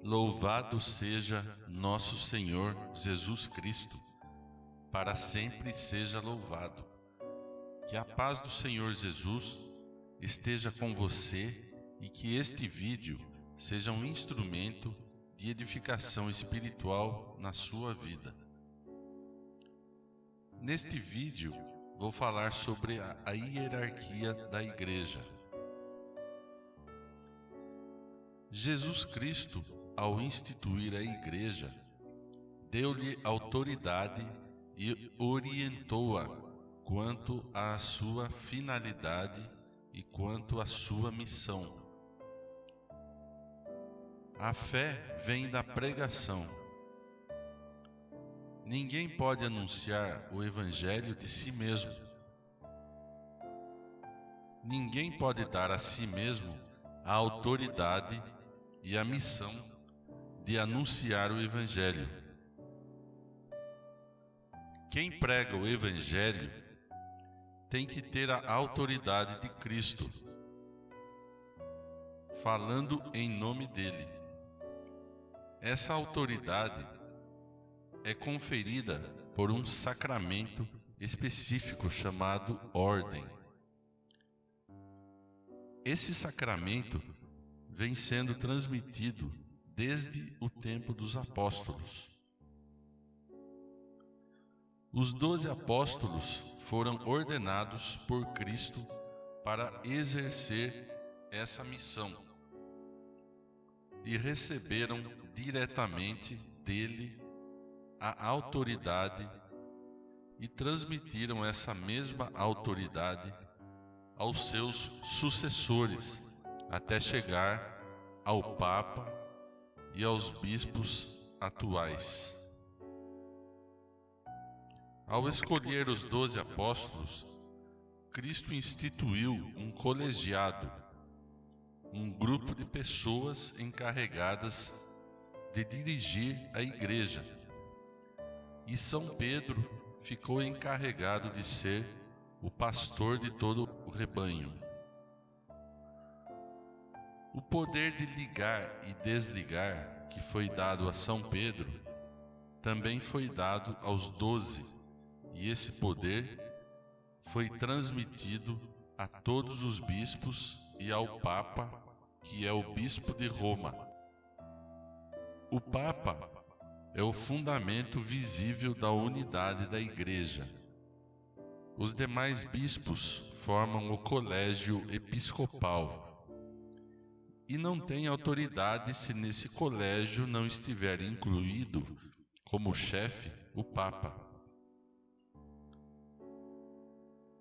Louvado seja nosso Senhor Jesus Cristo, para sempre seja louvado. Que a paz do Senhor Jesus esteja com você e que este vídeo seja um instrumento de edificação espiritual na sua vida. Neste vídeo, vou falar sobre a hierarquia da igreja. Jesus Cristo, ao instituir a igreja, deu-lhe autoridade e orientou-a quanto à sua finalidade e quanto à sua missão. A fé vem da pregação. Ninguém pode anunciar o evangelho de si mesmo. Ninguém pode dar a si mesmo a autoridade e a missão de anunciar o evangelho. Quem prega o evangelho tem que ter a autoridade de Cristo, falando em nome dele. Essa autoridade é conferida por um sacramento específico chamado ordem. Esse sacramento vem sendo transmitido desde o tempo dos apóstolos. Os 12 apóstolos foram ordenados por Cristo para exercer essa missão e receberam diretamente dele a autoridade e transmitiram essa mesma autoridade aos seus sucessores até chegar ao Papa e aos bispos atuais. Ao escolher os 12 apóstolos, Cristo instituiu um colegiado, um grupo de pessoas encarregadas de dirigir a igreja. E São Pedro ficou encarregado de ser o pastor de todo o rebanho. O poder de ligar e desligar que foi dado a São Pedro também foi dado aos 12, e esse poder foi transmitido a todos os bispos e ao Papa, que é o bispo de Roma. O Papa é o fundamento visível da unidade da igreja. Os demais bispos formam o colégio episcopal e não têm autoridade se nesse colégio não estiver incluído como chefe o Papa.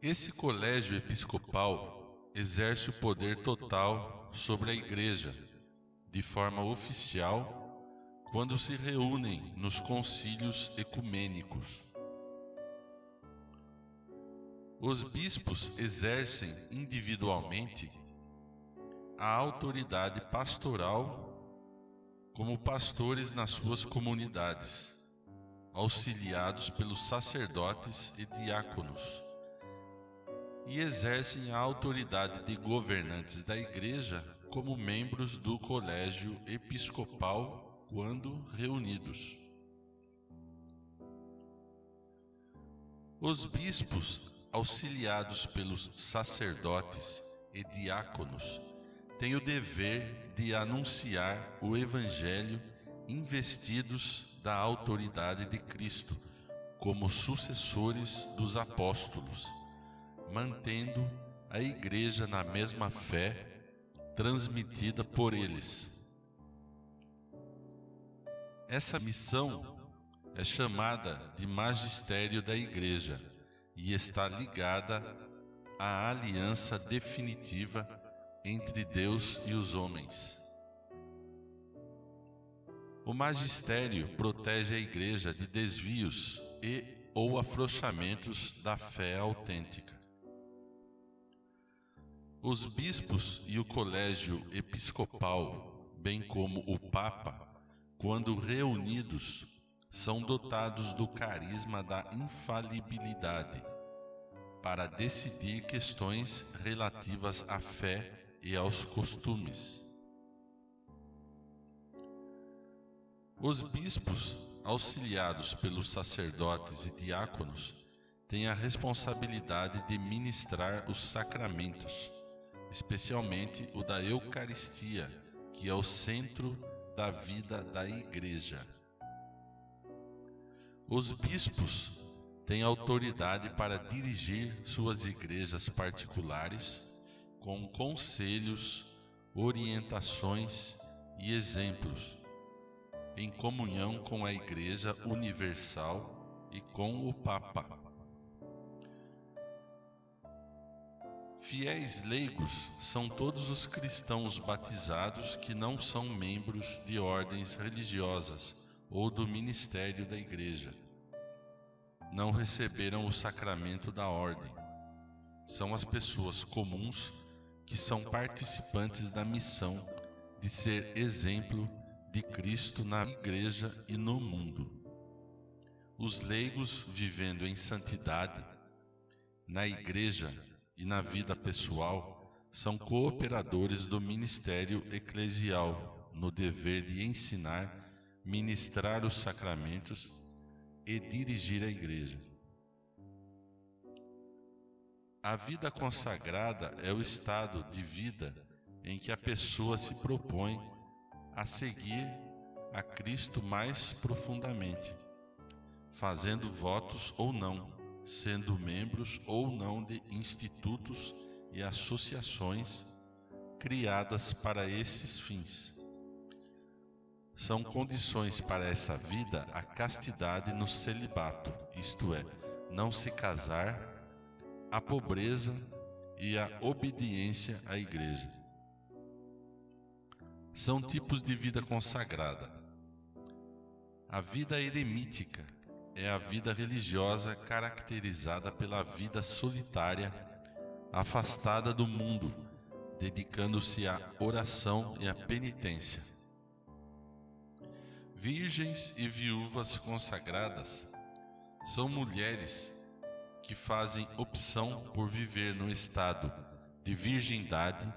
Esse colégio episcopal exerce o poder total sobre a igreja, de forma oficial, quando se reúnem nos concílios ecumênicos. Os bispos exercem individualmente a autoridade pastoral como pastores nas suas comunidades, auxiliados pelos sacerdotes e diáconos, e exercem a autoridade de governantes da igreja como membros do colégio episcopal quando reunidos. Os bispos, auxiliados pelos sacerdotes e diáconos, têm o dever de anunciar o evangelho investidos da autoridade de Cristo como sucessores dos apóstolos, mantendo a igreja na mesma fé transmitida por eles. Essa missão é chamada de magistério da igreja e está ligada à aliança definitiva entre Deus e os homens. O magistério protege a igreja de desvios e ou afrouxamentos da fé autêntica. Os bispos e o colégio episcopal, bem como o Papa, quando reunidos, são dotados do carisma da infalibilidade para decidir questões relativas à fé e aos costumes. Os bispos, auxiliados pelos sacerdotes e diáconos, têm a responsabilidade de ministrar os sacramentos, especialmente o da Eucaristia, que é o centro da vida da Igreja. Os bispos têm autoridade para dirigir suas igrejas particulares com conselhos, orientações e exemplos, em comunhão com a Igreja Universal e com o Papa. Fiéis leigos são todos os cristãos batizados que não são membros de ordens religiosas ou do ministério da Igreja. Não receberam o sacramento da ordem. São as pessoas comuns que são participantes da missão de ser exemplo de Cristo na Igreja e no mundo. Os leigos vivendo em santidade, na Igreja e na vida pessoal, são cooperadores do ministério eclesial no dever de ensinar, ministrar os sacramentos e dirigir a Igreja. A vida consagrada é o estado de vida em que a pessoa se propõe a seguir a Cristo mais profundamente, fazendo votos ou não, sendo membros ou não de institutos e associações criadas para esses fins. São condições para essa vida a castidade no celibato, isto é, não se casar, a pobreza e a obediência à Igreja. São tipos de vida consagrada. A vida eremítica é a vida religiosa caracterizada pela vida solitária, afastada do mundo, dedicando-se à oração e à penitência. Virgens e viúvas consagradas são mulheres que fazem opção por viver no estado de virgindade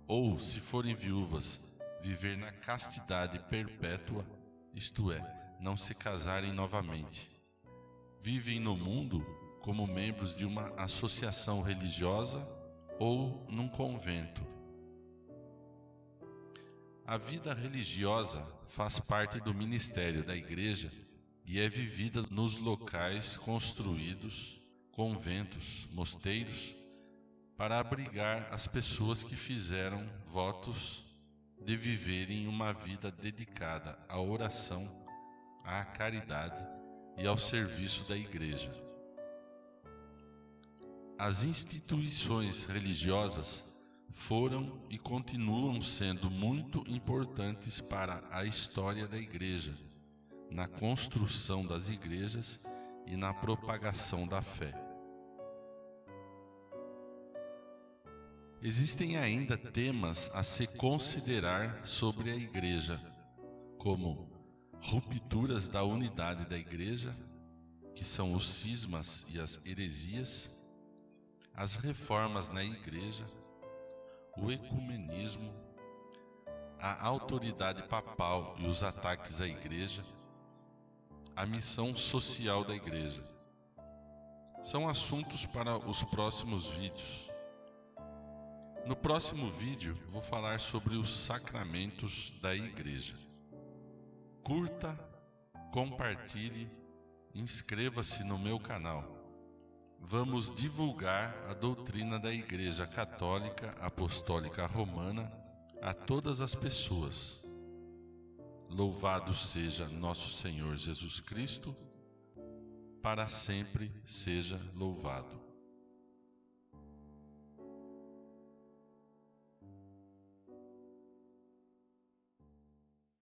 ou, se forem viúvas, viver na castidade perpétua, isto é, não se casarem novamente. Vivem no mundo como membros de uma associação religiosa ou num convento. A vida religiosa faz parte do ministério da Igreja e é vivida nos locais construídos, conventos, mosteiros, para abrigar as pessoas que fizeram votos de viverem uma vida dedicada à oração, à caridade e ao serviço da Igreja. As instituições religiosas foram e continuam sendo muito importantes para a história da Igreja, na construção das igrejas e na propagação da fé. Existem ainda temas a se considerar sobre a Igreja, como rupturas da unidade da Igreja, que são os cismas e as heresias, as reformas na Igreja, o ecumenismo, a autoridade papal e os ataques à Igreja, a missão social da Igreja. São assuntos para os próximos vídeos. No próximo vídeo, vou falar sobre os sacramentos da Igreja. Curta, compartilhe, inscreva-se no meu canal. Vamos divulgar a doutrina da Igreja Católica Apostólica Romana a todas as pessoas. Louvado seja nosso Senhor Jesus Cristo, para sempre seja louvado.